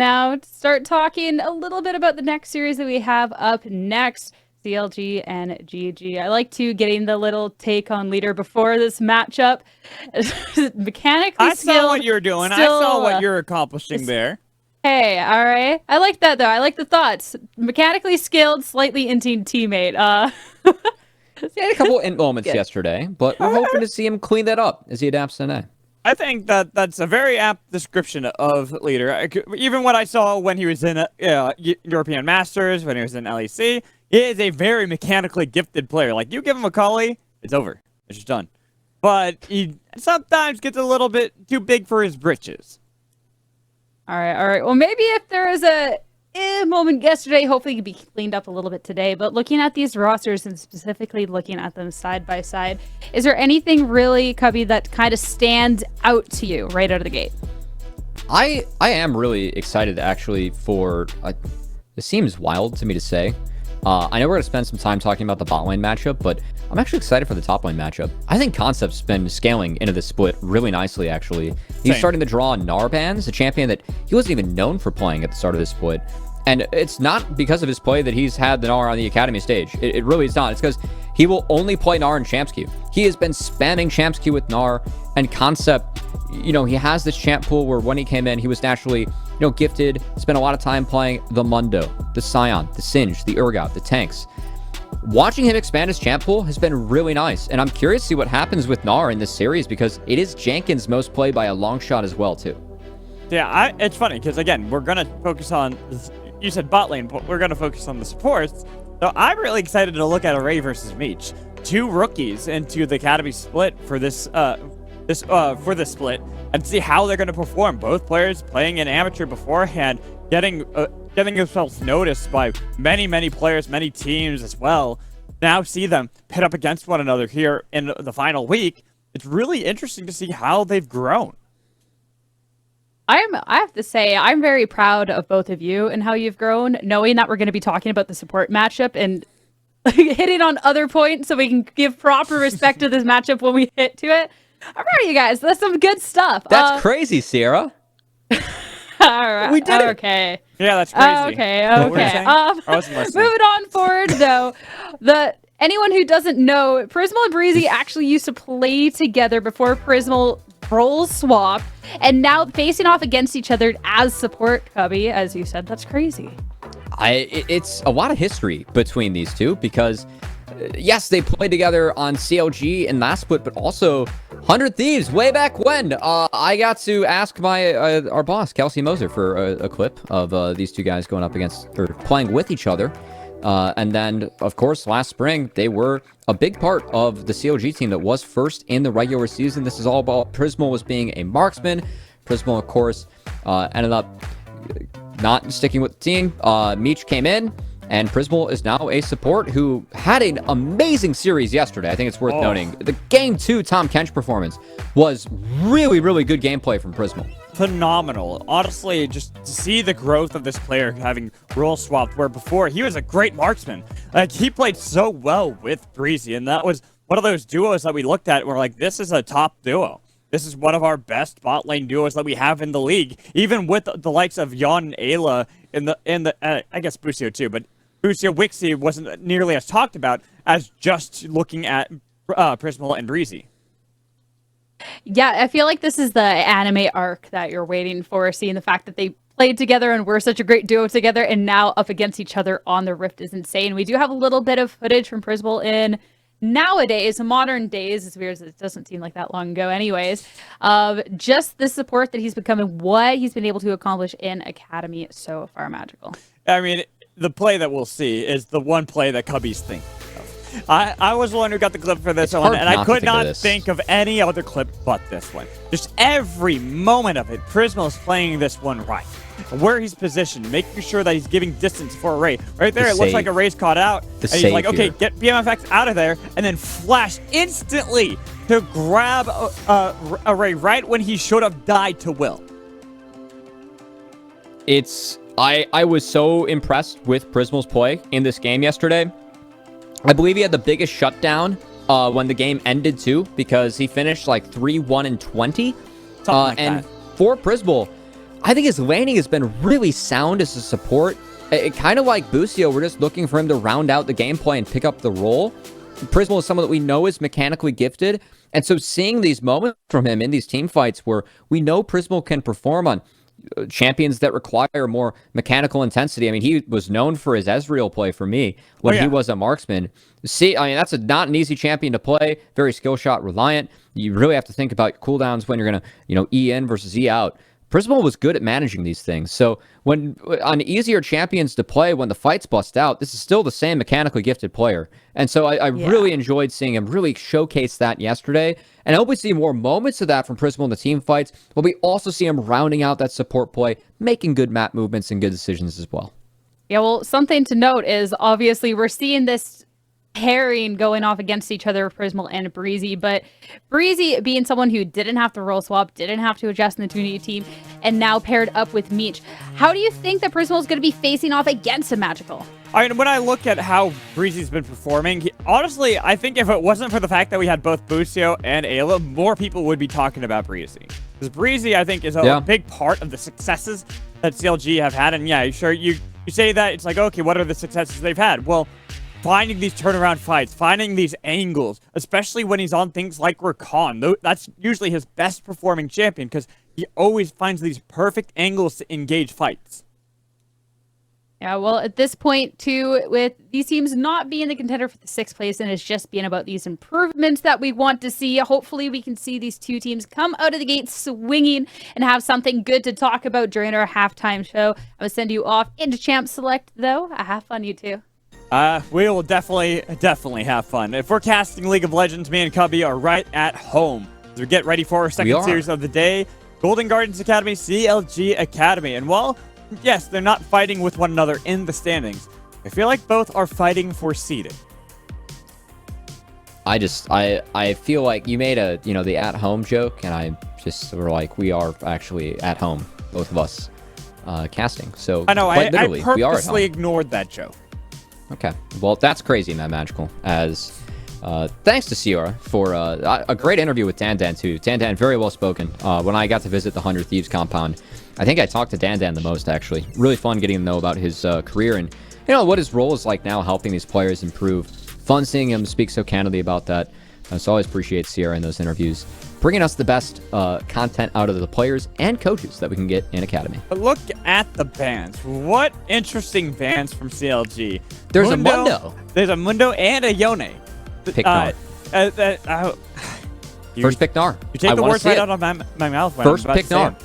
now to start talking a little bit about the next series that we have up next, CLG and GG. I like to getting the little take on leader before this matchup. Mechanically I skilled. saw what you were doing. I saw what you're accomplishing there. Hey, all right. I like that though. I like the thoughts. Mechanically skilled, slightly inting teammate. He had a couple int moments yesterday, but we're hoping to see him clean that up as he adapts today. I think that's a very apt description of leader. Even what I saw when he was in European Masters, when he was in LEC, he is a very mechanically gifted player. Like, you give him a Kali, it's over. It's just done. But he sometimes gets a little bit too big for his britches. All right. Well, maybe if there was a moment yesterday, hopefully it could be cleaned up a little bit today. But looking at these rosters and specifically looking at them side by side, is there anything really, Cubby, that kind of stands out to you right out of the gate? I am really excited actually for. It seems wild to me to say. I know we're going to spend some time talking about the bot lane matchup, but I'm actually excited for the top lane matchup. I think Concept's been scaling into this split really nicely, actually. He's starting to draw Gnar bans, a champion that he wasn't even known for playing at the start of this split. And it's not because of his play that he's had the Gnar on the Academy stage. It really is not. It's because he will only play Gnar in Champs Queue. He has been spamming Champs Queue with Gnar, and Concept, you know, he has this champ pool where when he came in, he was naturally, you know, gifted, spent a lot of time playing the Mundo, the Scion, the Singe, the Urgot, the tanks. Watching him expand his champ pool has been really nice, and I'm curious to see what happens with Gnar in this series because it is Jenkins' most played by a long shot as well, too. Yeah, it's funny because, again, we're going to focus on, you said bot lane, but we're going to focus on the supports. So I'm really excited to look at Array versus Meech. Two rookies into the Academy split for this split and see how they're going to perform. Both players playing in amateur beforehand, getting themselves noticed by many players, many teams as well. Now see them pit up against one another here in the final week. It's really interesting to see how they've grown. I have to say, I'm very proud of both of you and how you've grown, knowing that we're going to be talking about the support matchup and hitting on other points so we can give proper respect to this matchup when we hit to it. I'm proud of you guys. That's some good stuff. That's crazy, Sierra. All right. We did it. Okay. Yeah, that's crazy. Okay. I wasn't listening. Moving on forward, though, anyone who doesn't know, Prismal and Breezy actually used to play together before Prismal roles swapped, and now facing off against each other as support, Cubby, as you said. That's crazy. It's a lot of history between these two because, yes, they played together on CLG in last split, but also 100 Thieves way back when. I got to ask our boss, Kelsey Moser, for a clip of these two guys going up against or playing with each other. And then, of course, last spring, they were a big part of the CLG team that was first in the regular season. This is all about Prismal was being a marksman. Prismal, of course, ended up not sticking with the team. Meech came in, and Prismal is now a support who had an amazing series yesterday. I think it's worth noting. The Game 2 Tom Kench performance was really good gameplay from Prismal. Phenomenal. Honestly, just to see the growth of this player having role swapped, where before he was a great marksman. Like, he played so well with Breezy, and that was one of those duos that we looked at and we're like, this is a top duo. This is one of our best bot lane duos that we have in the league, even with the likes of Yon and Ayla in the I guess Busio too, but Busio Wixie wasn't nearly as talked about as just looking at Prismal and Breezy. Yeah, I feel like this is the anime arc that you're waiting for, seeing the fact that they played together and were such a great duo together and now up against each other on the Rift is insane. We do have a little bit of footage from Prismal in nowadays, modern days, as weird as it doesn't seem like that long ago anyways, of just the support that he's becoming, what he's been able to accomplish in Academy so far magical. I mean, the play that we'll see is the one play that Cubby's thinking of. I was the one who got the clip for this one, and I could not think of any other clip but this one. Just every moment of it, Prismal is playing this one right. Where he's positioned, making sure that he's giving distance for Array. Right there, it looks like Array's caught out. And he's like, okay, get BMFX out of there, and then flash instantly to grab Array right when he should have died to Will. I was so impressed with Prismal's play in this game yesterday. I believe he had the biggest shutdown when the game ended too, because he finished like 3-1-20. Something like and that. for Prismal, I think his laning has been really sound as a support. Kind of like Busio, we're just looking for him to round out the gameplay and pick up the role. Prismal is someone that we know is mechanically gifted, and so seeing these moments from him in these team fights where we know Prismal can perform on champions that require more mechanical intensity. I mean, he was known for his Ezreal play for me when he was a marksman. See, I mean, that's not an easy champion to play, very skill shot reliant. You really have to think about cooldowns when you're going to, E in versus E out. Prismal was good at managing these things. So when on easier champions to play, when the fights bust out, this is still the same mechanically gifted player. And so I really enjoyed seeing him really showcase that yesterday. And I hope we see more moments of that from Prismal in the team fights, but we also see him rounding out that support play, making good map movements and good decisions as well. Yeah, well, something to note is obviously we're seeing this pairing going off against each other, Prismal and Breezy, but Breezy being someone who didn't have to role swap, didn't have to adjust in the 2D team, and now paired up with Meech. How do you think that Prismal is going to be facing off against a Magical? I mean, when I look at how Breezy's been performing, honestly, I think if it wasn't for the fact that we had both Busio and Ayla, more people would be talking about Breezy. Because Breezy, I think, is a big part of the successes that CLG have had. And yeah, sure, you say that, it's like, okay, what are the successes they've had? Well, finding these turnaround fights, finding these angles, especially when he's on things like Rakan. That's usually his best performing champion because he always finds these perfect angles to engage fights. Yeah, well, at this point, too, with these teams not being the contender for the 6th place, and it's just being about these improvements that we want to see, hopefully we can see these two teams come out of the gate swinging and have something good to talk about during our halftime show. I'm going to send you off into Champ Select, though. Have fun, you two. We will definitely have fun. If we're casting League of Legends, me and Cubby are right at home. As we get ready for our second series of the day, Golden Guardians Academy, CLG Academy. And while, yes, they're not fighting with one another in the standings, I feel like both are fighting for seeding. I feel like you made the at-home joke, and I just were like, we are actually at home, both of us, casting. So I know, I purposely we ignored that joke. Okay, well, that's crazy, man, Magical. As thanks to Sierra for a great interview with Dandan, too. Dandan, very well spoken. When I got to visit the 100 Thieves compound, I think I talked to Dandan the most, actually. Really fun getting to know about his career and, what his role is like now helping these players improve. Fun seeing him speak so candidly about that. So I always appreciate Sierra in those interviews, bringing us the best content out of the players and coaches that we can get in Academy. But look at the bans. What interesting bans from CLG. There's a Mundo. There's a Mundo and a Yone. Pick Gnar. First pick Gnar. You take the words right out of my mouth. First pick Gnar.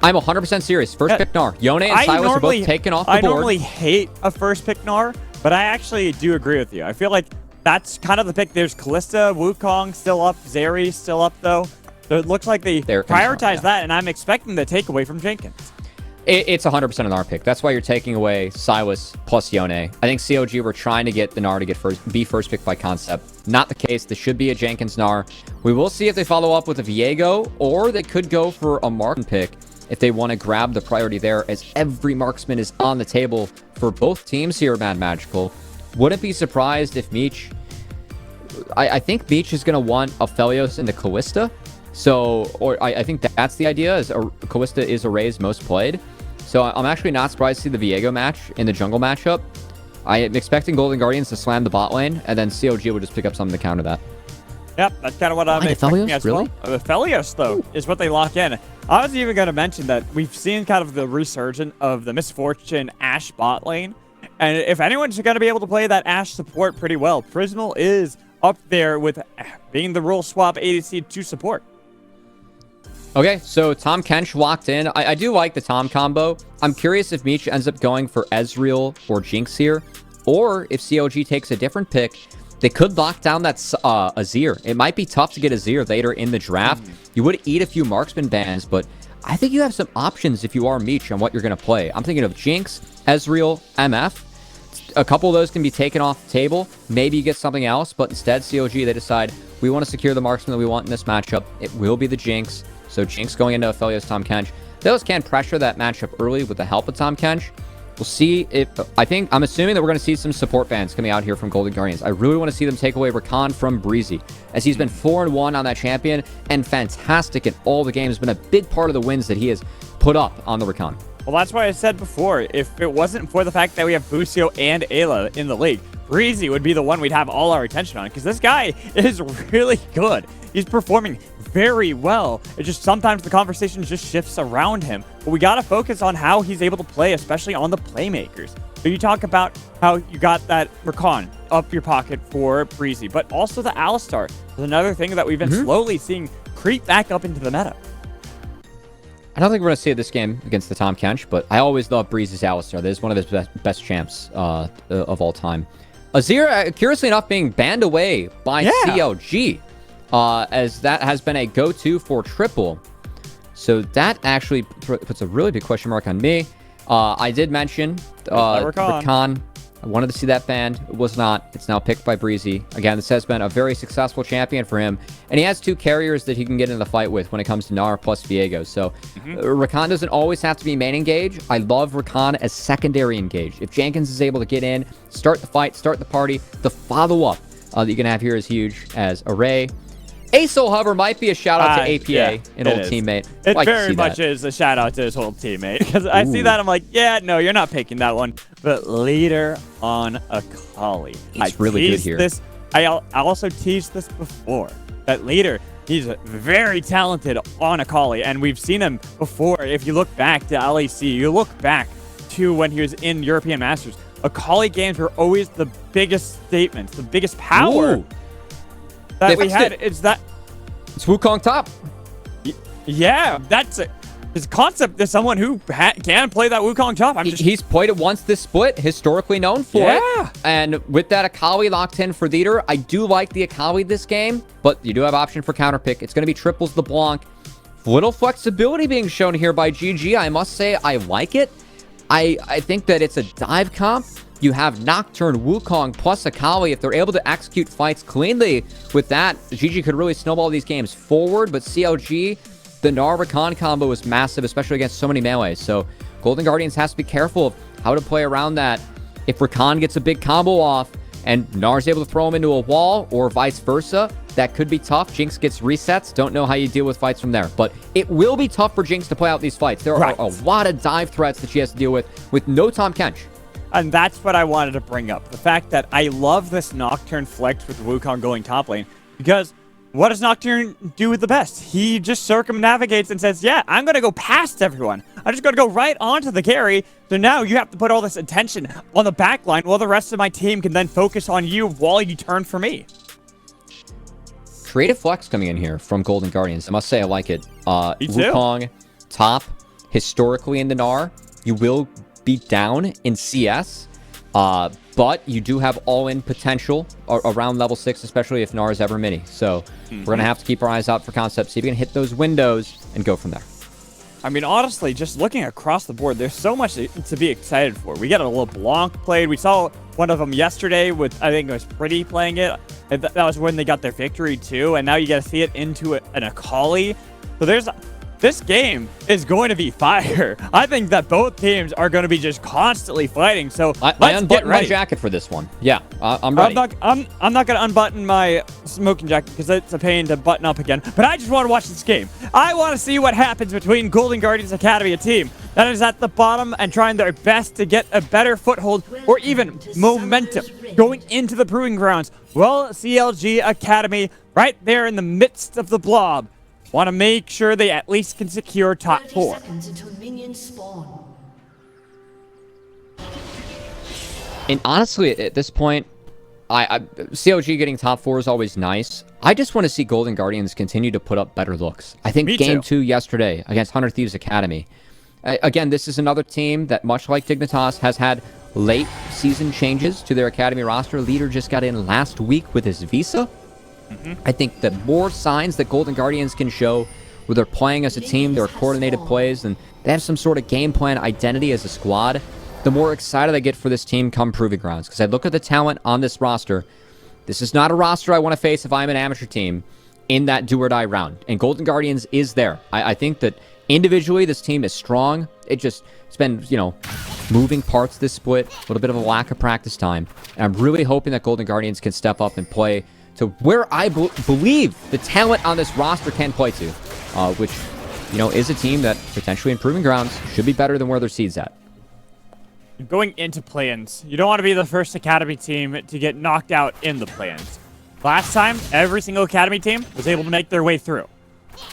I'm 100% serious. First pick Gnar. Yone and Silas are both taken off the board. I normally hate a first pick Gnar, but I actually do agree with you. I feel like that's kind of the pick. There's Kalista, Wukong still up, Zeri still up, though. So it looks like they prioritize that, and I'm expecting the takeaway from Jenkins. It's 100% an Gnar pick. That's why you're taking away Silas plus Yone. I think CLG were trying to get the Gnar to be first pick by concept. Not the case. This should be a Jenkins Gnar. We will see if they follow up with a Viego, or they could go for a Marksman pick if they want to grab the priority there, as every marksman is on the table for both teams here, Mad Magical. Wouldn't be surprised if Meech... I think Meech is going to want Aphelios into Kalista. So, I think that's the idea, is Kalista is Array's most played. So I'm actually not surprised to see the Viego match in the jungle matchup. I am expecting Golden Guardians to slam the bot lane, and then CLG will just pick up something to counter that. Yep, that's kind of what I'm expecting as well. Aphelios, though, is what they lock in. I was even going to mention that we've seen kind of the resurgence of the Misfortune Ashe bot lane. And if anyone's going to be able to play that Ashe support pretty well, Prismal is up there with being the role swap ADC to support. Okay, so Tom Kench walked in. I do like the Tom combo. I'm curious if Meech ends up going for Ezreal or Jinx here, or if CLG takes a different pick. They could lock down that Azir. It might be tough to get Azir later in the draft. You would eat a few marksman bans, but I think you have some options if you are Meech on what you're going to play. I'm thinking of Jinx, Ezreal, MF. A couple of those can be taken off the table. Maybe you get something else, but instead CLG, they decide we want to secure the marksman that we want in this matchup. It will be the Jinx. So Jinx going into Aphelios, Tom Kench. Those can pressure that matchup early with the help of Tom Kench. We'll see if... I'm assuming that we're going to see some support bans coming out here from Golden Guardians. I really want to see them take away Rakan from Breezy, as he's been 4-1 on that champion and fantastic in all the games. Been a big part of the wins that he has put up on the Rakan. Well, that's why I said before, if it wasn't for the fact that we have Busio and Ayla in the league, Breezy would be the one we'd have all our attention on, because this guy is really good. He's performing very well. It's just sometimes the conversation just shifts around him. But we got to focus on how he's able to play, especially on the playmakers. So you talk about how you got that Rakan up your pocket for Breezy, but also the Alistar is another thing that we've been slowly seeing creep back up into the meta. I don't think we're going to see it this game against the Tom Kench, but I always love Breeze's Alistar. That is one of his best champs of all time. Azir, curiously enough, being banned away by CLG, as that has been a go-to for triple. So that actually puts a really big question mark on me. I did mention Rakan. I wanted to see that banned. It was not. It's now picked by Breezy. Again, this has been a very successful champion for him. And he has 2 carriers that he can get in the fight with when it comes to Gnar plus Viego. So Rakan doesn't always have to be main engage. I love Rakan as secondary engage. If Jenkins is able to get in, start the fight, start the party, the follow-up that you can have here is huge as Array. Aso Hover might be a shout-out to APA, an old teammate. It very much is a shout-out to his old teammate. Because I see that, I'm like, yeah, no, you're not picking that one. But leader on Akali. He's really good here. I also teased this before. That leader, he's very talented on Akali. And we've seen him before. If you look back to LEC, you look back to when he was in European Masters. Akali games were always the biggest statements, the biggest power that we had. It's Wukong top. Yeah, that's it. His concept is someone who can play that Wukong top. He's played it once this split, historically known for it. And with that Akali locked in for leader, I do like the Akali this game, but you do have option for counter pick. It's going to be triples the Blanc. Little flexibility being shown here by GG. I must say I like it. I think that it's a dive comp. You have Nocturne, Wukong, plus Akali. If they're able to execute fights cleanly with that, GG could really snowball these games forward. But CLG, the Gnar Rakan combo is massive, especially against so many melees. So Golden Guardians has to be careful of how to play around that. If Rakan gets a big combo off and Gnar's able to throw him into a wall or vice versa, that could be tough. Jinx gets resets. Don't know how you deal with fights from there. But it will be tough for Jinx to play out these fights. There are a lot of dive threats that she has to deal with no Tom Kench. And that's what I wanted to bring up. The fact that I love this Nocturne flex with Wukong going top lane. Because what does Nocturne do the best? He just circumnavigates and says, yeah, I'm going to go past everyone. I'm just going to go right onto the carry. So now you have to put all this attention on the back line while the rest of my team can then focus on you while you turn for me. Creative flex coming in here from Golden Guardians. I must say I like it. Wukong top, historically in the Gnar. You will be down in CS, but you do have all-in potential around level 6, especially if Gnar is ever mini. So we're going to have to keep our eyes out for concepts, see if we can hit those windows and go from there. I mean, honestly, just looking across the board, there's so much to be excited for. We got a LeBlanc played. We saw one of them yesterday with, I think it was Pretty playing it. That was when they got their victory too. And now you got to see it into an Akali. So this game is going to be fire. I think that both teams are going to be just constantly fighting. So I unbuttoned my jacket for this one. Yeah, I'm ready. I'm not going to unbutton my smoking jacket because it's a pain to button up again. But I just want to watch this game. I want to see what happens between Golden Guardians Academy, a team that is at the bottom and trying their best to get a better foothold or even momentum going into the Proving Grounds. Well, CLG Academy right there in the midst of the blob. Want to make sure they at least can secure top 4. And honestly, at this point, CLG getting top 4 is always nice. I just want to see Golden Guardians continue to put up better looks. I think game 2 yesterday against 100 Thieves Academy. Again, this is another team that, much like Dignitas, has had late season changes to their Academy roster. Leader just got in last week with his visa. I think that more signs that Golden Guardians can show where they're playing as a team, their coordinated plays, and they have some sort of game plan identity as a squad, the more excited I get for this team come Proving Grounds. Because I look at the talent on this roster. This is not a roster I want to face if I'm an amateur team in that do-or-die round. And Golden Guardians is there. I think that individually this team is strong. It's been, moving parts this split, a little bit of a lack of practice time. And I'm really hoping that Golden Guardians can step up and play to where I believe the talent on this roster can play to, which you know, is a team that potentially in Proving Grounds should be better than where their seed's at. Going into play-ins, you don't want to be the first Academy team to get knocked out in the play-ins. Last time, every single Academy team was able to make their way through.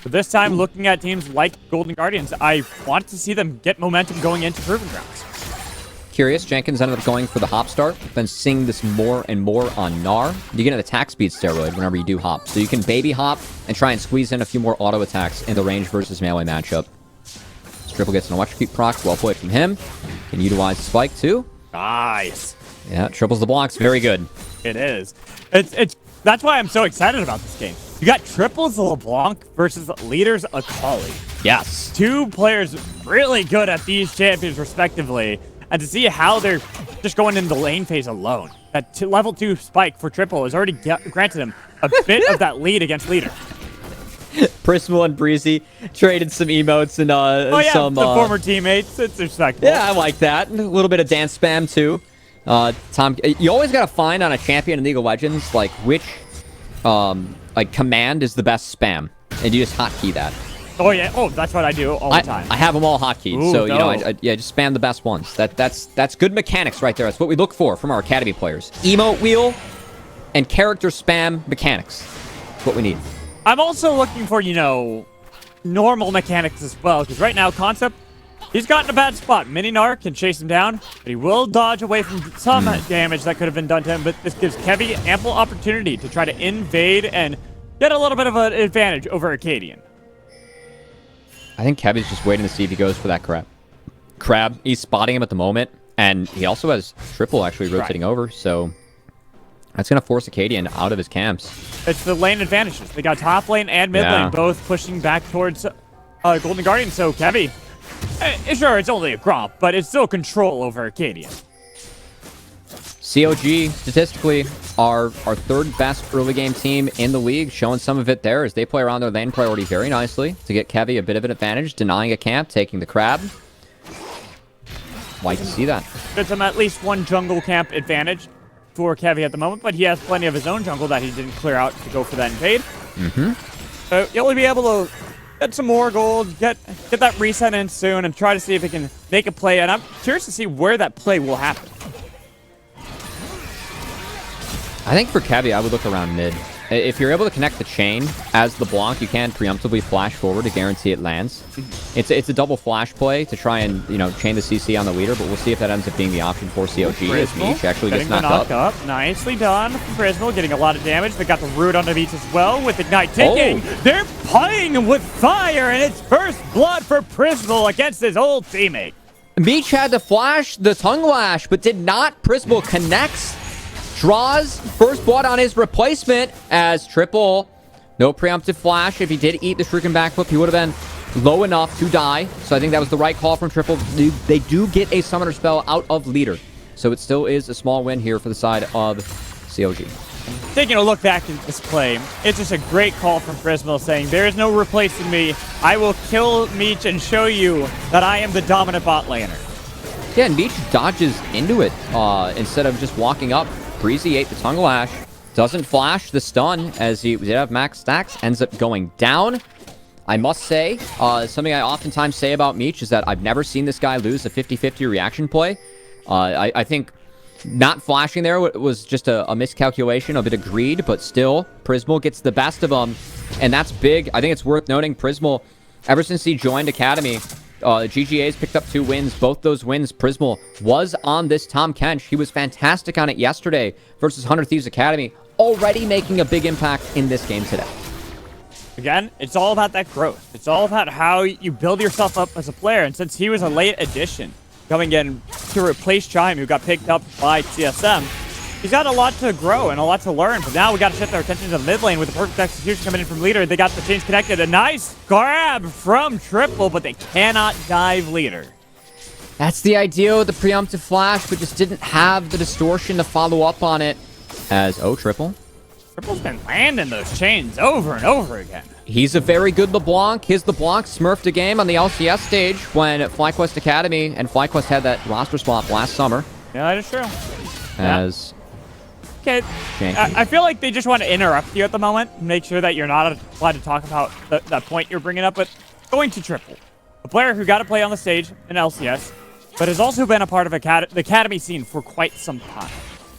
But this time, looking at teams like Golden Guardians, I want to see them get momentum going into Proving Grounds. Curious, Jenkins ended up going for the hop start, then seeing this more and more on Gnar. You get an attack speed steroid whenever you do hop. So you can baby hop and try and squeeze in a few more auto attacks in the range versus melee matchup. Triple gets an electrocute proc, well played from him. Can utilize the spike too. Nice. Yeah, triples the blocks, very good. It is. That's why I'm so excited about this game. You got triples LeBlanc versus leaders Akali. Yes. Two players really good at these champions respectively. And to see how they're just going in the lane phase alone. That level 2 spike for triple has already granted him a bit of that lead against leader. Prismal and Breezy traded some emotes and some the former teammates. It's respectable. Yeah, I like that. A little bit of dance spam too. Tom, you always gotta find on a champion in League of Legends like which like command is the best spam, and you just hotkey that. Oh yeah. Oh, that's what I do all the time. I have them all hotkeys, Ooh, so you know, no. I just spam the best ones. That's good mechanics right there. That's what we look for from our academy players. Emote wheel and character spam mechanics. That's what we need. I'm also looking for, you know, normal mechanics as well, because right now, Concept, he's gotten a bad spot. Mini-Gnar can chase him down, but he will dodge away from some damage that could have been done to him, but this gives Kevy ample opportunity to try to invade and get a little bit of an advantage over Arcadian. I think Kevy's just waiting to see if he goes for that crab. He's spotting him at the moment, and he also has triple actually rotating over, so that's going to force Acadian out of his camps. It's the lane advantages. They got top lane and mid lane both pushing back towards Golden Guardian, so Kevy, sure, it's only a Gromp, but it's still control over Arcadian. CLG, statistically, our third best early game team in the league, showing some of it there as they play around their lane priority very nicely to get Kevy a bit of an advantage, denying a camp, taking the crab. Like to see that. Gives him at least one jungle camp advantage for Kevy at the moment, but he has plenty of his own jungle that he didn't clear out to go for that invade. So he'll be able to get some more gold, get that reset in soon, and try to see if he can make a play. And I'm curious to see where that play will happen. I think for Kevy, I would look around mid. If you're able to connect the chain as the Blanc, you can preemptively flash forward to guarantee it lands. It's a double flash play to try and, you know, chain the CC on the leader, but we'll see if that ends up being the option for CLG as Meech actually gets knocked up. Nicely done from Prismal, getting a lot of damage. They got the root on the Meech as well with Ignite ticking. They're playing with fire, and it's first blood for Prismal against his old teammate. Meech had to flash the tongue lash, but did not. Prismal connects. Draws first blood on his replacement as triple. No preemptive flash. If he did eat the Shuriken backflip, he would have been low enough to die. So I think that was the right call from triple. They do get a summoner spell out of leader. So it still is a small win here for the side of CLG. Taking a look back at this play, it's just a great call from Prismal saying, there is no replacing me. I will kill Meech and show you that I am the dominant bot laner. Yeah, and Meech dodges into it instead of just walking up. Breezy ate the tongue lash. Doesn't flash the stun as he did have max stacks. Ends up going down. I must say, something I oftentimes say about Meech is that I've never seen this guy lose a 50-50 reaction play. I think not flashing there was just a miscalculation, a bit of greed, but still, Prismal gets the best of him, and that's big. I think it's worth noting Prismal, ever since he joined Academy, GGA's picked up 2 wins. Both those wins, Prismal was on this Tom Kench. He was fantastic on it yesterday versus 100 Thieves Academy, already making a big impact in this game today. Again, it's all about that growth. It's all about how you build yourself up as a player. And since he was a late addition, coming in to replace Chime, who got picked up by TSM, he's got a lot to grow and a lot to learn. But now we got to shift our attention to the mid lane with the perfect execution coming in from leader. They got the chains connected. A nice grab from triple, but they cannot dive leader. That's the idea with the preemptive flash, but just didn't have the distortion to follow up on it. As triple. Triple's been landing those chains over and over again. He's a very good LeBlanc. His LeBlanc smurfed a game on the LCS stage when FlyQuest Academy and FlyQuest had that roster swap last summer. Yeah, that is true. As okay, I feel like they just want to interrupt you at the moment, make sure that you're not allowed to talk about that point you're bringing up. But going to Triple, a player who got to play on the stage in LCS, but has also been a part of the Academy scene for quite some time.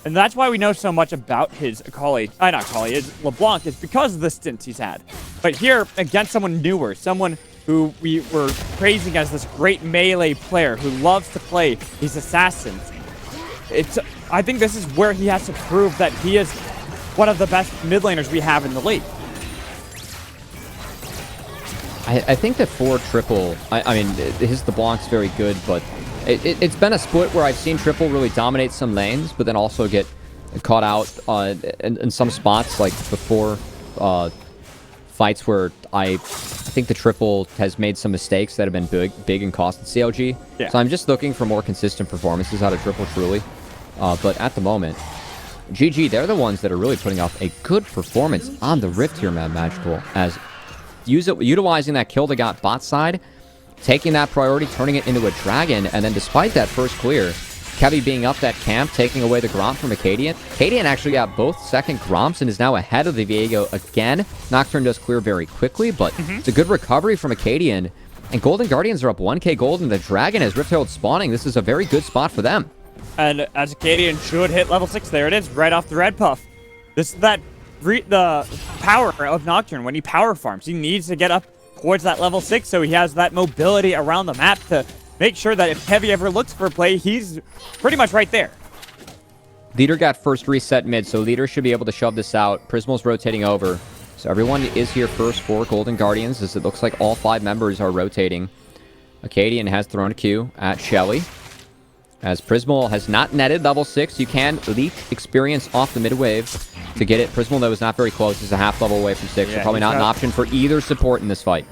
And that's why we know so much about his his LeBlanc, is because of the stints he's had. But here, against someone newer, someone who we were praising as this great melee player who loves to play these assassins, I think this is where he has to prove that he is one of the best mid laners we have in the league. I think that for Triple, I mean, his LeBlanc's very good, but it's been a split where I've seen Triple really dominate some lanes, but then also get caught out in some spots, like before fights where I think the Triple has made some mistakes that have been big and costed CLG. Yeah. So I'm just looking for more consistent performances out of Triple, truly. But at the moment, GG, they're the ones that are really putting off a good performance on the Rift here, man, Magical, as utilizing that kill they got bot side, taking that priority, turning it into a dragon, and then despite that first clear, Kevy being up that camp, taking away the Gromp from Acadian. Acadian actually got both second Gromps and is now ahead of the Viego again. Nocturne does clear very quickly, but it's a good recovery from Acadian. And Golden Guardians are up 1k gold, and the dragon has Rift Herald spawning. This is a very good spot for them. And as Acadian should hit level 6, there it is, right off the red puff. This is the power of Nocturne. When he power farms, he needs to get up towards that level 6, so he has that mobility around the map to make sure that if Kevy ever looks for a play, he's pretty much right there. Leader got first reset mid, so Leader should be able to shove this out. Prismal's rotating over. So everyone is here first for Golden Guardians, as it looks like all 5 members are rotating. Acadian has thrown a Q at Shelly. As Prismal has not netted level 6, you can leak experience off the mid wave to get it. Prismal, though, is not very close. He's a half level away from 6, so probably not an option for either support in this fight.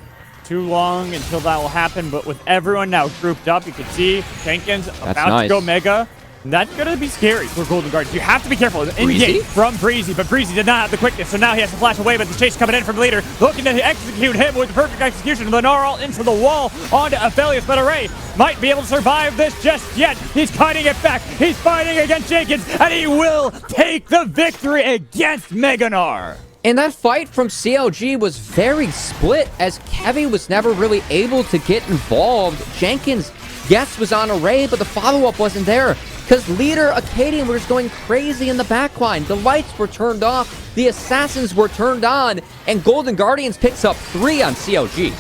Too long until that will happen, but with everyone now grouped up, you can see Jenkins about to go mega. And that's going to be scary for Golden Guardians. You have to be careful. In-game from Breezy, but Breezy did not have the quickness, so now he has to flash away, but the chase coming in from Leader, looking to execute him with the perfect execution. Lenarl into the wall, onto Aphelios, but Array might be able to survive this just yet. He's cutting it back. He's fighting against Jenkins, and he will take the victory against Meganar. And that fight from CLG was very split, as Kevy was never really able to get involved. Jenkins, yes, was on Array, but the follow-up wasn't there, because Leader, Acadian were just going crazy in the backline. The lights were turned off, the assassins were turned on, and Golden Guardians picks up 3 on CLG.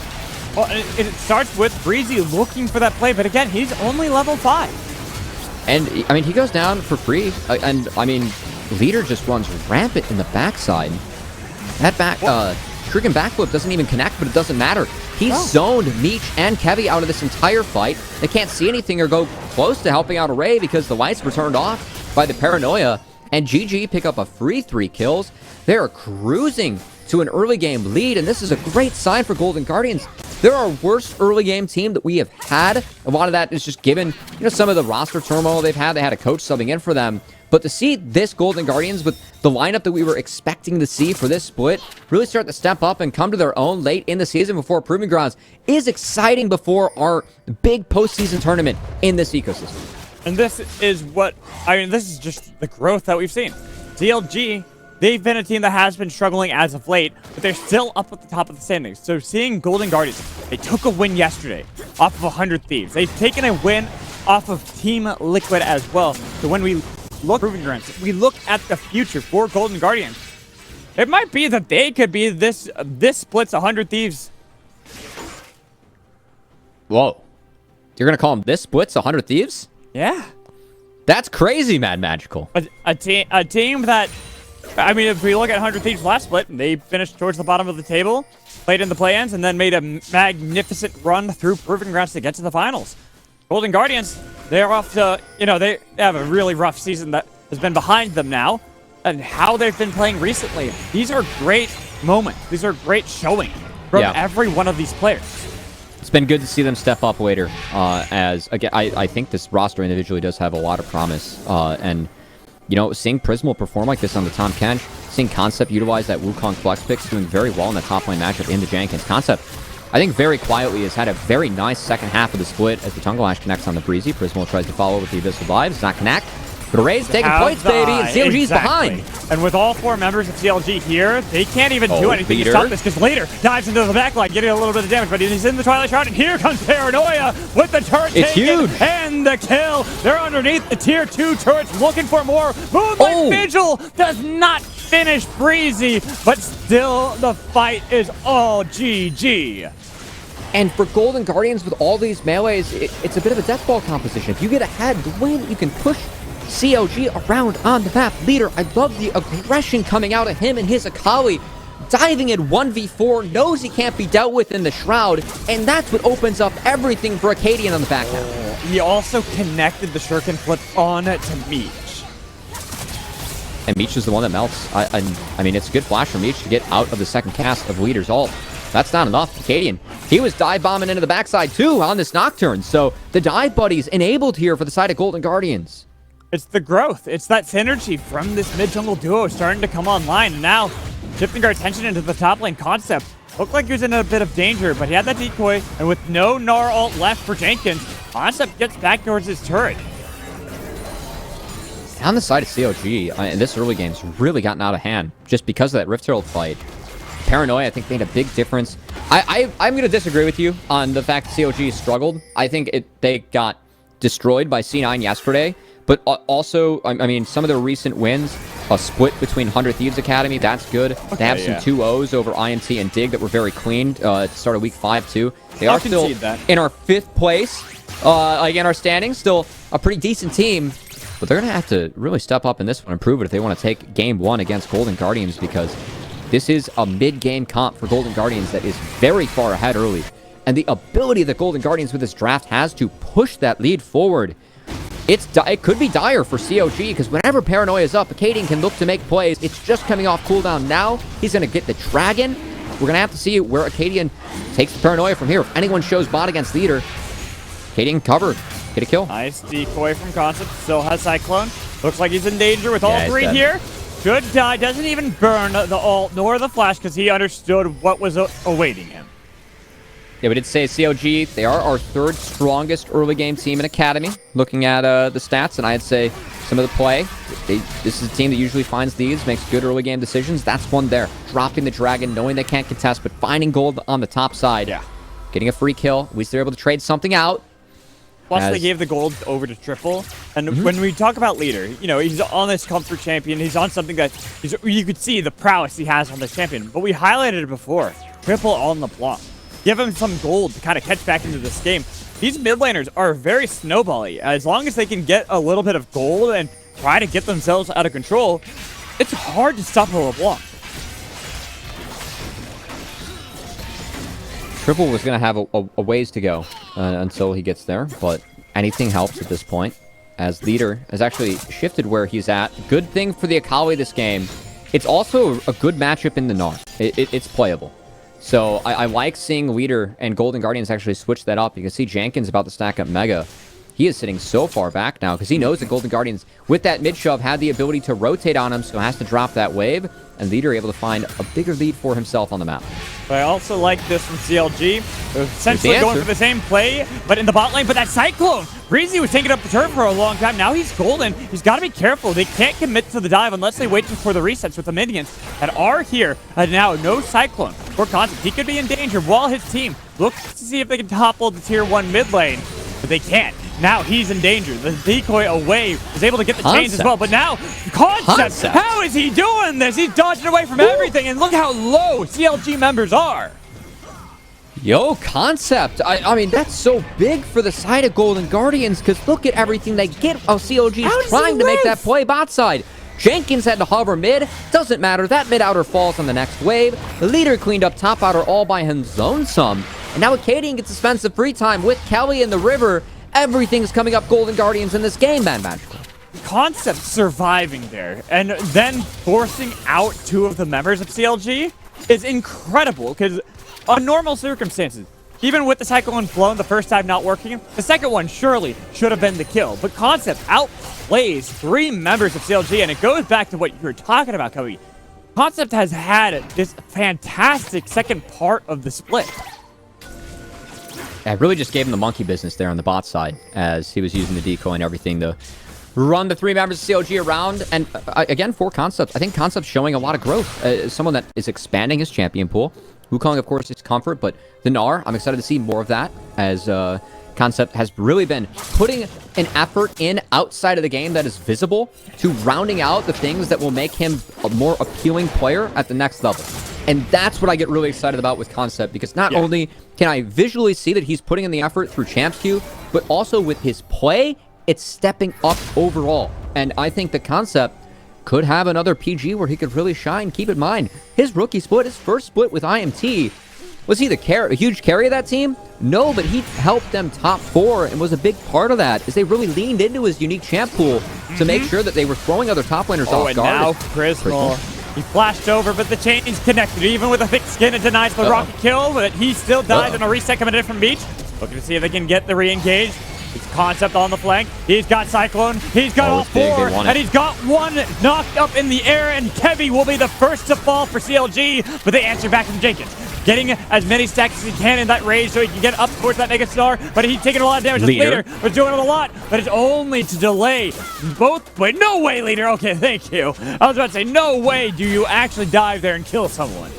Well, it starts with Breezy looking for that play, but again, he's only level 5. And, I mean, he goes down for free, and, I mean, Leader just runs rampant in the backside. That freaking backflip doesn't even connect, but it doesn't matter. He's zoned Meech and Kevy out of this entire fight. They can't see anything or go close to helping out Array because the lights were turned off by the paranoia. And GG pick up a free 3 kills. They are cruising to an early game lead, and this is a great sign for Golden Guardians. They're our worst early game team that we have had. A lot of that is just given, some of the roster turmoil they've had. They had a coach subbing in for them. But to see this Golden Guardians with the lineup that we were expecting to see for this split really start to step up and come to their own late in the season before Proving Grounds is exciting before our big postseason tournament in this ecosystem. And this is this is just the growth that we've seen. CLG, they've been a team that has been struggling as of late, but they're still up at the top of the standings. So seeing Golden Guardians, they took a win yesterday off of 100 Thieves. They've taken a win off of Team Liquid as well. So when we we look at the future for Golden Guardians, it might be that they could be this splits 100 Thieves. Whoa. You're going to call them this splits 100 Thieves? Yeah. That's crazy, Mad Magical. A team that, I mean, if we look at 100 Thieves last split, they finished towards the bottom of the table, played in the play-ins, and then made a magnificent run through Proving Grounds to get to the finals. Golden Guardians, they're off to, they have a really rough season that has been behind them now, and how they've been playing recently. These are great moments. These are great showing from every one of these players. It's been good to see them step up later, as, again, I think this roster individually does have a lot of promise, and, seeing Prismal perform like this on the Tahm Kench, seeing Concept utilize that Wukong flex picks, doing very well in the top lane matchup into Jenkins. Concept, I think very quietly has had a very nice second half of the split as the Tungle Ash connects on the Breezy. Prismal tries to follow with the Abyssal Vibes, does not connect. But Ray's taking points, baby, and CLG's behind. And with all 4 members of CLG here, they can't even do anything to stop this, because Leader dives into the backline, getting a little bit of damage, but he's in the Twilight Shroud, and here comes Paranoia with the turret taken and the kill. They're underneath the tier 2 turrets looking for more. Moonlight Vigil does not finish Breezy, but still the fight is all GG. And for Golden Guardians with all these melees, it's a bit of a death ball composition. If you get ahead, the way that you can push CLG around on the map. Leader, I love the aggression coming out of him and his Akali. Diving in 1v4, knows he can't be dealt with in the Shroud, and that's what opens up everything for Acadian on the back now. He also connected the shuriken flip on to Meech. And Meech is the one that melts. I mean, it's a good flash for Meech to get out of the second cast of Leader's ult. That's not enough. Acadian, he was dive bombing into the backside too on this Nocturne, so the dive buddies enabled here for the side of Golden Guardians. It's the growth. It's that synergy from this mid-jungle duo starting to come online. And now, shifting our attention into the top lane Concept. Looked like he was in a bit of danger, but he had that decoy. And with no Gnar ult left for Jenkins, Concept gets back towards his turret. On the side of CLG, this early game's really gotten out of hand just because of that Rift Herald fight. Paranoia, I think, made a big difference. I'm going to disagree with you on the fact that CLG struggled. I think they got destroyed by C9 yesterday. But also, I mean, some of their recent wins, a split between 100 Thieves Academy, that's good. Okay, they have some 2-0s over INT and Dig that were very clean to start of week 5, too. They are still in our 5th place, in our standings, still a pretty decent team. But they're going to have to really step up in this one and prove it if they want to take game 1 against Golden Guardians, because this is a mid-game comp for Golden Guardians that is very far ahead early. And the ability that Golden Guardians with this draft has to push that lead forward, it could be dire for CLG, because whenever Paranoia is up, Acadian can look to make plays. It's just coming off cooldown now. He's going to get the Dragon. We're going to have to see where Acadian takes the Paranoia from here. If anyone shows bot against Leader, Acadian cover. Get a kill. Nice decoy from Concept. Still has Cyclone. Looks like he's in danger with all 3 here. Should die. Doesn't even burn the ult nor the flash, because he understood what was awaiting him. Yeah, we did say CLG, they are our 3rd strongest early game team in Academy. Looking at the stats, and I'd say some of the play, this is a team that usually finds these, makes good early game decisions. That's one there. Dropping the Dragon, knowing they can't contest, but finding gold on the top side. Yeah. Getting a free kill. At least they're able to trade something out. Plus, they gave the gold over to Triple. And when we talk about Leader, you know, he's on this comfort champion. He's on something that you could see the prowess he has on this champion. But we highlighted it before. Triple on the block. Give him some gold to kind of catch back into this game. These mid laners are very snowbally. As long as they can get a little bit of gold and try to get themselves out of control, it's hard to stop a LeBlanc. Triple was going to have a ways to go until he gets there, but anything helps at this point, as Leader has actually shifted where he's at. Good thing for the Akali this game. It's also a good matchup in the Gnar. It's playable. So I like seeing Leader and Golden Guardians actually switch that up. You can see Jenkins about to stack up Mega. He is sitting so far back now because he knows that Golden Guardians, with that mid-shove, had the ability to rotate on him, so has to drop that wave, and Leader able to find a bigger lead for himself on the map. But I also like this from CLG. They're essentially going for the same play, but in the bot lane. But that Cyclone! Breezy was taking up the turret for a long time. Now he's golden. He's got to be careful. They can't commit to the dive unless they wait for the resets with the minions that are here. And now no Cyclone for Concept. He could be in danger while his team looks to see if they can topple the tier 1 mid lane. But they can't. Now he's in danger. The decoy away is able to get the chains as well. But now, Concept, how is he doing this? He's dodging away from everything. And look how low CLG members are. Yo, Concept. I mean, that's so big for the side of Golden Guardians, because look at everything they get while CLG is trying to make that play bot side. Jenkins had to hover mid. Doesn't matter. That mid outer falls on the next wave. The Leader cleaned up top outer all by his own some. And now Acadian gets to spend some free time with Kelly in the river. Everything's coming up Golden Guardians in this game, man. Magical. Concept surviving there and then forcing out 2 of the members of CLG is incredible, because on normal circumstances, even with the Cyclone flown the first time not working, the second one surely should have been the kill. But Concept outplays 3 members of CLG, and it goes back to what you were talking about, Cody. Concept has had this fantastic second part of the split. I really just gave him the monkey business there on the bot side, as he was using the decoy and everything to run the 3 members of CLG around. And again, for Concept, I think Concept's showing a lot of growth. Someone that is expanding his champion pool. Wukong, of course, is comfort, but the Gnar, I'm excited to see more of that as Concept has really been putting an effort in outside of the game that is visible to rounding out the things that will make him a more appealing player at the next level. And that's what I get really excited about with Concept, because not only can I visually see that he's putting in the effort through Champs Queue, but also with his play, it's stepping up overall. And I think the Concept could have another PG where he could really shine. Keep in mind, his rookie split, his first split with IMT, was he a huge carry of that team? No, but he helped them top 4 and was a big part of that as they really leaned into his unique champ pool to make sure that they were throwing other top laners off guard. Now Prismal. He flashed over, but the chain's connected. Even with a thick skin, it denies the rocket kill, but he still dies on a reset coming in from Beach. Looking to see if they can get the re-engage. It's Concept on the flank. He's got Cyclone. He's got all 4, and he's got 1 knocked up in the air, and Kevy will be the first to fall for CLG, but they answer back from Jenkins. Getting as many stacks as he can in that rage so he can get up towards that Mega Star, but he's taking a lot of damage. Leader was doing it a lot, but it's only to delay both. Wait, no way, Leader. Okay, thank you. I was about to say, no way do you actually dive there and kill someone.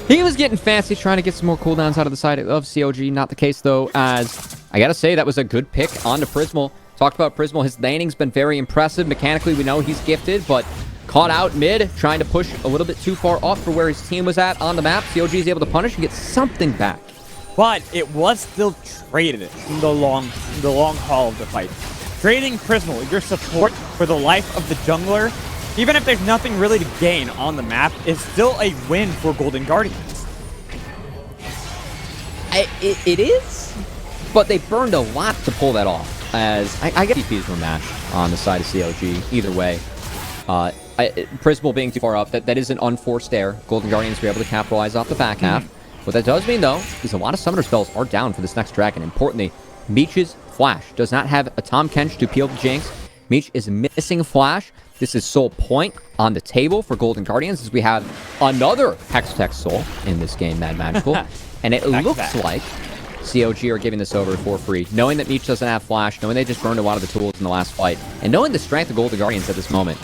He was getting fancy trying to get some more cooldowns out of the side of CLG. Not the case, though, as I gotta say that was a good pick onto Prismal. Talked about Prismal. His laning's been very impressive. Mechanically, we know he's gifted, but caught out mid, trying to push a little bit too far off for where his team was at on the map. CLG is able to punish and get something back. But it was still traded in the long haul of the fight. Trading Prismal, your support for the life of the jungler, even if there's nothing really to gain on the map, is still a win for Golden Guardians. It is, but they burned a lot to pull that off. As I guess TPs were matched on the side of CLG. Either way, Prismal being too far up, that is an unforced air. Golden Guardians were able to capitalize off the back half. What that does mean, though, is a lot of summoner spells are down for this next dragon. Importantly, Meech's Flash does not have a Tom Kench to peel the Jinx. Meech is missing Flash. This is Soul Point on the table for Golden Guardians as we have another Hextech Soul in this game, Mad Magical. And it looks like CLG are giving this over for free, knowing that Meech doesn't have Flash, knowing they just burned a lot of the tools in the last fight, and knowing the strength of Golden Guardians at this moment.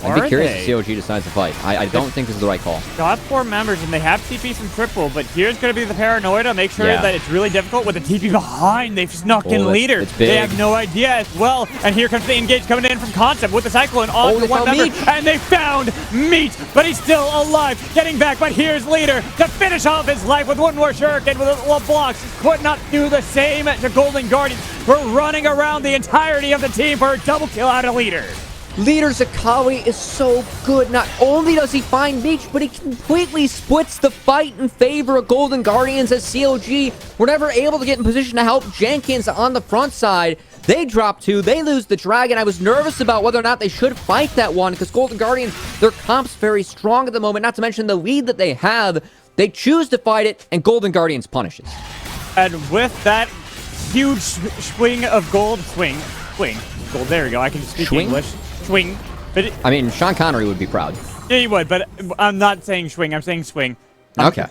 I'd be curious if CLG decides to fight. I don't think this is the right call. Got 4 members, and they have TP from Triple, but here's going to be the paranoia to make sure that it's really difficult with the TP behind. They've snuck in Leader. They have no idea as well, and here comes the engage coming in from Concept with the Cyclone on the 1 member, and they found Meech, but he's still alive, getting back, but here's Leader to finish off his life with 1 more shuriken with a blocks. Could not do the same to Golden Guardians. We're running around the entirety of the team for a double kill out of Leader. Leader Zakawi is so good. Not only does he find Meech, but he completely splits the fight in favor of Golden Guardians as CLG were never able to get in position to help Jenkins on the front side. They drop 2. They lose the dragon. I was nervous about whether or not they should fight that one because Golden Guardians, their comp's very strong at the moment, not to mention the lead that they have. They choose to fight it, and Golden Guardians punishes. And with that huge swing of gold, swing, gold, there we go, I can speak English. Swing. But I mean, Sean Connery would be proud. Yeah, he would, but I'm not saying swing, I'm saying swing. Okay.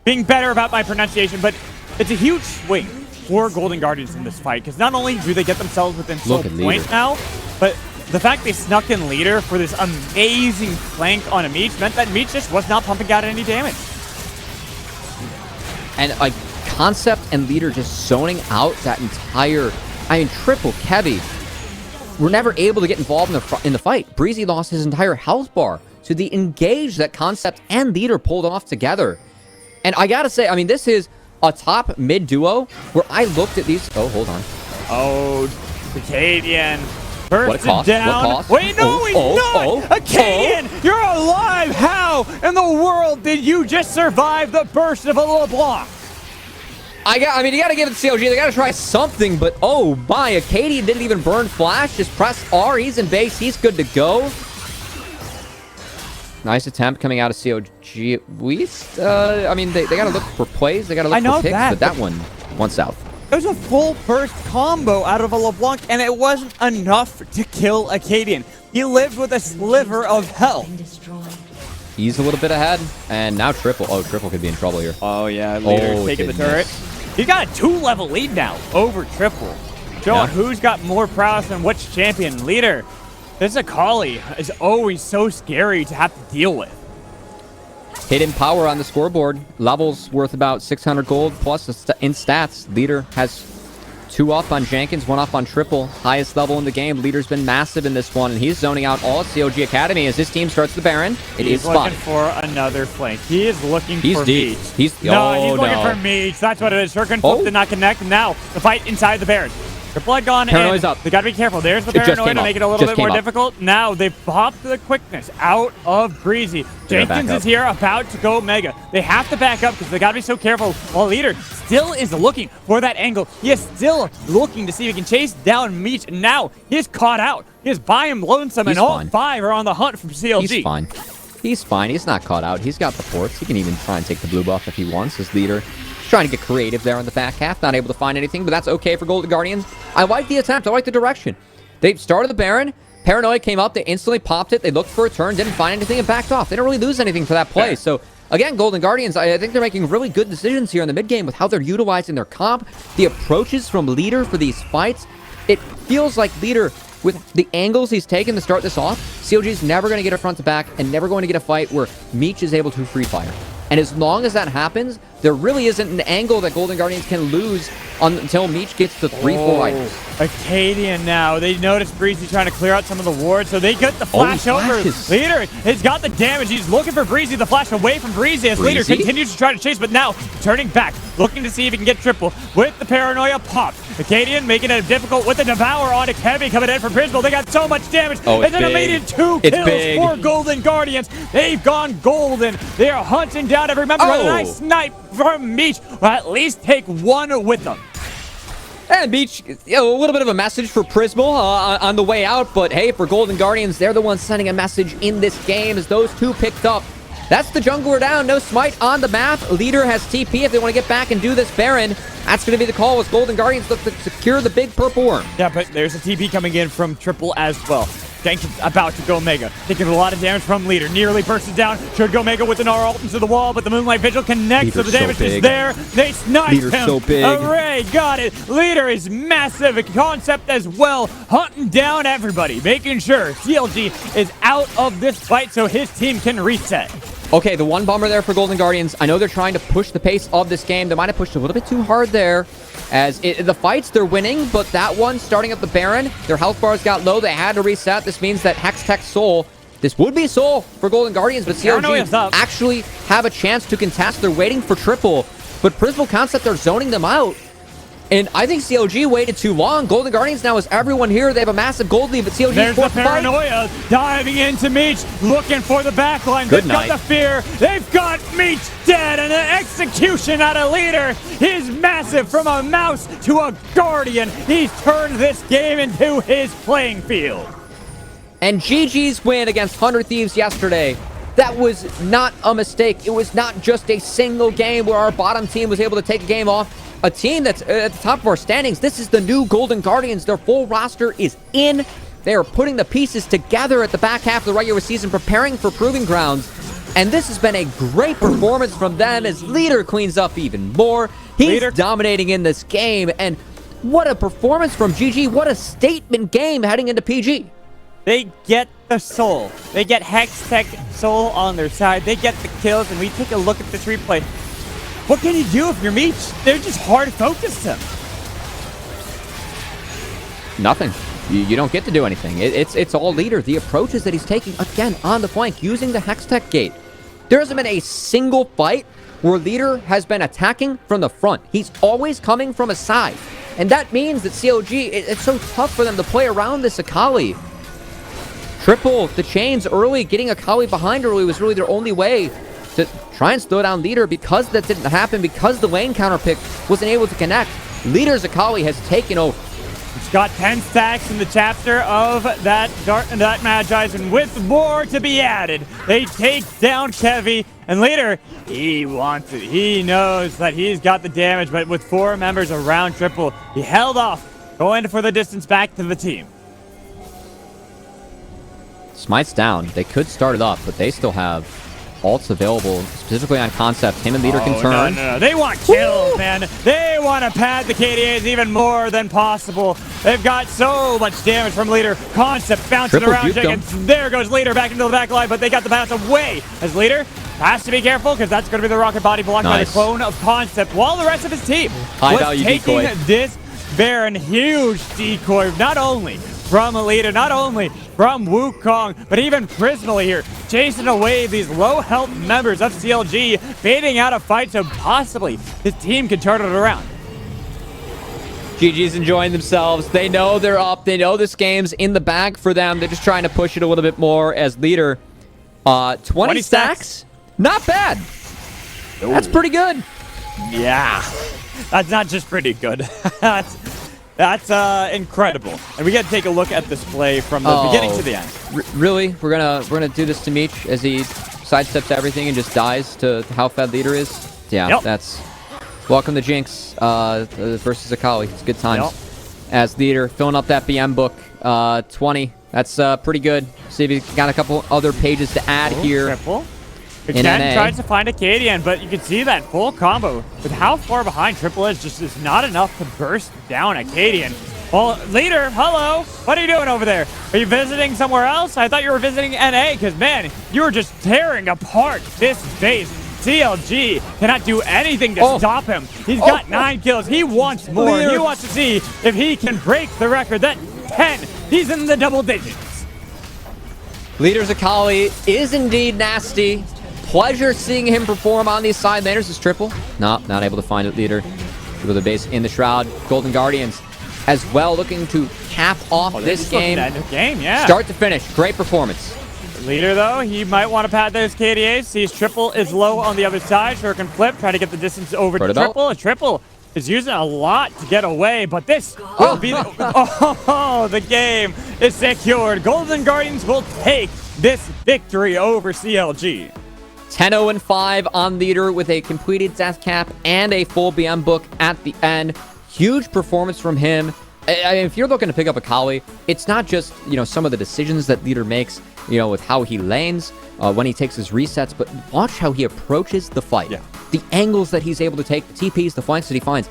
Being better about my pronunciation, but it's a huge swing for Golden Guardians in this fight, because not only do they get themselves within Soul Point now, but the fact they snuck in Leader for this amazing flank on a Meech meant that Meech just was not pumping out any damage. And like Concept and Leader just zoning out that entire, Triple Kevy were never able to get involved in the fight. Breezy lost his entire health bar to the engage that Concept and Leader pulled off together. And I gotta say, this is a top mid duo where I looked at these. Oh, hold on. Oh, Acadian. First what down. What wait, no, he's not. Acadian, you're alive. How in the world did you just survive the burst of a LeBlanc? You gotta give it to CLG. They gotta try something, but oh my, Acadian didn't even burn Flash. Just press R. He's in base. He's good to go. Nice attempt coming out of CLG. They gotta look for plays. They gotta look for picks, but that one went south. It was a full burst combo out of a LeBlanc, and it wasn't enough to kill Acadian. He lived with a sliver of health. He's a little bit ahead, and now Triple. Oh, Triple could be in trouble here. Oh, yeah, Leader taking the turret. He's got a 2-level lead now over Triple. Showing who's got more prowess than which champion. Leader This Akali is always so scary to have to deal with. Hidden power on the scoreboard. Levels worth about 600 gold plus in stats. Leader has 2 off on Jenkins, 1 off on Triple. Highest level in the game. Leader's been massive in this one, and he's zoning out all at CLG Academy as his team starts the Baron. He's looking for another flank. He is looking for deep. Meech. He's looking for Meech. That's what it is. Shuriken flip did not connect. And now the fight inside the Baron. The blood gone Paranoia's in. up. They got to be careful. There's the Paranoia to make it a little bit more difficult. Now they've popped the quickness out of Breezy. Jenkins is here about to go Mega. They have to back up because they got to be so careful. While Leader still is looking for that angle. He is still looking to see if he can chase down Meech. Now he is caught out. He is by him lonesome, and all 5 are on the hunt from CLG. He's fine. He's fine. He's not caught out. He's got the ports. He can even try and take the blue buff if he wants. His Leader trying to get creative there in the back half. Not able to find anything, but that's okay for Golden Guardians. I like the attempt. I like the direction. They started the Baron. Paranoia came up. They instantly popped it. They looked for a turn, didn't find anything, and backed off. They don't really lose anything for that play. Yeah. So, again, Golden Guardians, I think they're making really good decisions here in the mid-game with how they're utilizing their comp, the approaches from Leader for these fights. It feels like Leader, with the angles he's taken to start this off, CLG is never going to get a front to back and never going to get a fight where Meech is able to free fire. And as long as that happens, there really isn't an angle that Golden Guardians can lose until Meech gets to 3-4 items. Acadian now. They notice Breezy trying to clear out some of the wards, so they get the flash over. Leader has got the damage. He's looking for Breezy. The flash away from Breezy as Leader continues to try to chase, but now turning back, looking to see if he can get Triple with the Paranoia pop. Acadian making it difficult with the Devour on it. Heavy coming in from Prismal. They got so much damage. It's an immediate 2 kills for Golden Guardians. They've gone golden. They are hunting down every member. A nice snipe from Meech. Or at least take 1 with them. And Meech, a little bit of a message for Prismal on the way out, but hey, for Golden Guardians, they're the ones sending a message in this game as those 2 picked up. That's the jungler down. No smite on the map. Leader has TP if they want to get back and do this Baron. That's going to be the call as Golden Guardians look to secure the big purple worm. Yeah, but there's a TP coming in from Triple as well. Jenkins about to go Mega. Taking a lot of damage from Leader. Nearly bursts down. Should go Mega with an R ult into the wall, but the Moonlight Vigil connects, so the damage is there. They sniped him. So big. Array got it. Leader is massive. A concept as well. Hunting down everybody. Making sure CLG is out of this fight so his team can reset. Okay, the one bummer there for Golden Guardians. I know they're trying to push the pace of this game. They might have pushed a little bit too hard there. As the fights, they're winning, but that one, starting up the Baron, their health bars got low. They had to reset. This means that Hextech Soul, this would be Soul for Golden Guardians, but CLG actually have a chance to contest. They're waiting for Triple, but Prismal Concept, they're zoning them out. And I think CLG waited too long. Golden Guardians now is everyone here. They have a massive gold lead, but CLG there's the Paranoia diving into Meech, looking for the backline. They've got the fear. They've got Meech dead, and an execution out of Leader. He's massive from a mouse to a guardian. He's turned this game into his playing field. And GG's win against 100 Thieves yesterday, that was not a mistake. It was not just a single game where our bottom team was able to take a game off. A team that's at the top of our standings. This is the new Golden Guardians. Their full roster is in. They are putting the pieces together at the back half of the regular season, preparing for Proving Grounds. And this has been a great performance from them as Leader cleans up even more. He's dominating in this game. And what a performance from GG. What a statement game heading into PG. They get the soul. They get Hextech Soul on their side. They get the kills. And we take a look at this replay. What can you do if you're Meech? They're just hard focused him. Nothing. You don't get to do anything. It's all Leader. The approaches that he's taking, again, on the flank, using the Hextech Gate. There hasn't been a single fight where Leader has been attacking from the front. He's always coming from a side. And that means that CLG, it's so tough for them to play around this Akali. Triple the chains early, getting Akali behind early was really their only way to try and slow down Leader. Because that didn't happen, because the lane counter pick wasn't able to connect, Leader's Akali has taken over. It's got 10 stacks in the chapter of that Magi's, and with more to be added, they take down Kevy. And Leader, he wants it. He knows that he's got the damage, but with 4 members around Triple, he held off, going for the distance back to the team. Smite's down. They could start it up, but they still have ults available, specifically on Concept. Him and Leader can turn. No. They want kills, man. They want to pad the KDAs even more than possible. They've got so much damage from Leader. Concept bouncing around, and there goes Leader back into the back line, but they got the bounce away as Leader has to be careful because that's going to be the rocket body blocked by the clone of Concept, while the rest of his team was taking this Baron. Huge decoy, not only from Alita, not only from Wukong, but even Prismally here, chasing away these low health members of CLG, baiting out a fight so possibly his team can turn it around. GG's enjoying themselves. They know they're up. They know this game's in the bag for them. They're just trying to push it a little bit more as Leader. 20 stacks? Not bad. Ooh. That's pretty good. Yeah. That's not just pretty good. That's incredible. And we got to take a look at this play from the beginning to the end. Really? We're gonna do this to Meech as he sidesteps everything and just dies to how fed Leader is? Yeah, that's... Welcome to Jinx versus Akali. It's good times. As Leader filling up that BM book. 20. That's pretty good. See if you got a couple other pages to add here. Triple. Again, tries to find a Cadian, but you can see that full combo with how far behind Triple is just is not enough to burst down a Cadian. Well, Leader, hello. What are you doing over there? Are you visiting somewhere else? I thought you were visiting NA because, man, you were just tearing apart this base. CLG cannot do anything to stop him. He's got 9 kills. He wants more. He wants to see if he can break the record. That 10, he's in the double digits. Leader's Akali is indeed nasty. Pleasure seeing him perform on these side laners. Is Triple? No, not able to find it. Leader with the base in the Shroud. Golden Guardians as well, looking to cap off this game. Start to finish. Great performance. Leader, though, he might want to pad those KDAs. Sees Triple is low on the other side. Sure can flip, try to get the distance over to Triple. And Triple is using a lot to get away, but this will be the game is secured. Golden Guardians will take this victory over CLG. 10-0-5 on Leader with a completed death cap and a full BM book at the end. Huge performance from him. If you're looking to pick up Akali, it's not just, some of the decisions that Leader makes, with how he lanes, when he takes his resets, but watch how he approaches the fight. Yeah. The angles that he's able to take, the TPs, the flanks that he finds.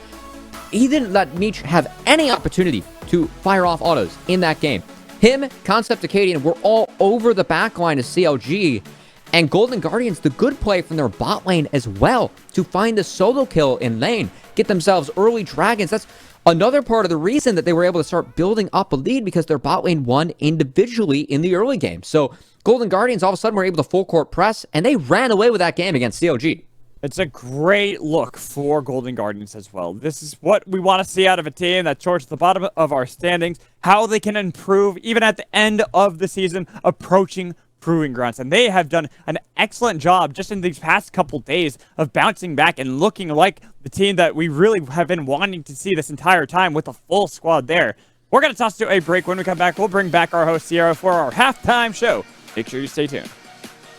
He didn't let Meech have any opportunity to fire off autos in that game. Him, Concept, Acadian were all over the backline of CLG. And Golden Guardians, the good play from their bot lane as well to find the solo kill in lane, get themselves early dragons. That's another part of the reason that they were able to start building up a lead, because their bot lane won individually in the early game. So Golden Guardians all of a sudden were able to full court press, and they ran away with that game against CLG. It's a great look for Golden Guardians as well. This is what we want to see out of a team that's towards the bottom of our standings, how they can improve even at the end of the season, approaching proving grounds. And they have done an excellent job just in these past couple days of bouncing back and looking like the team that we really have been wanting to see this entire time with a full squad there. We're going to toss to a break. When we come back, we'll bring back our host Sierra for our halftime show. Make sure you stay tuned.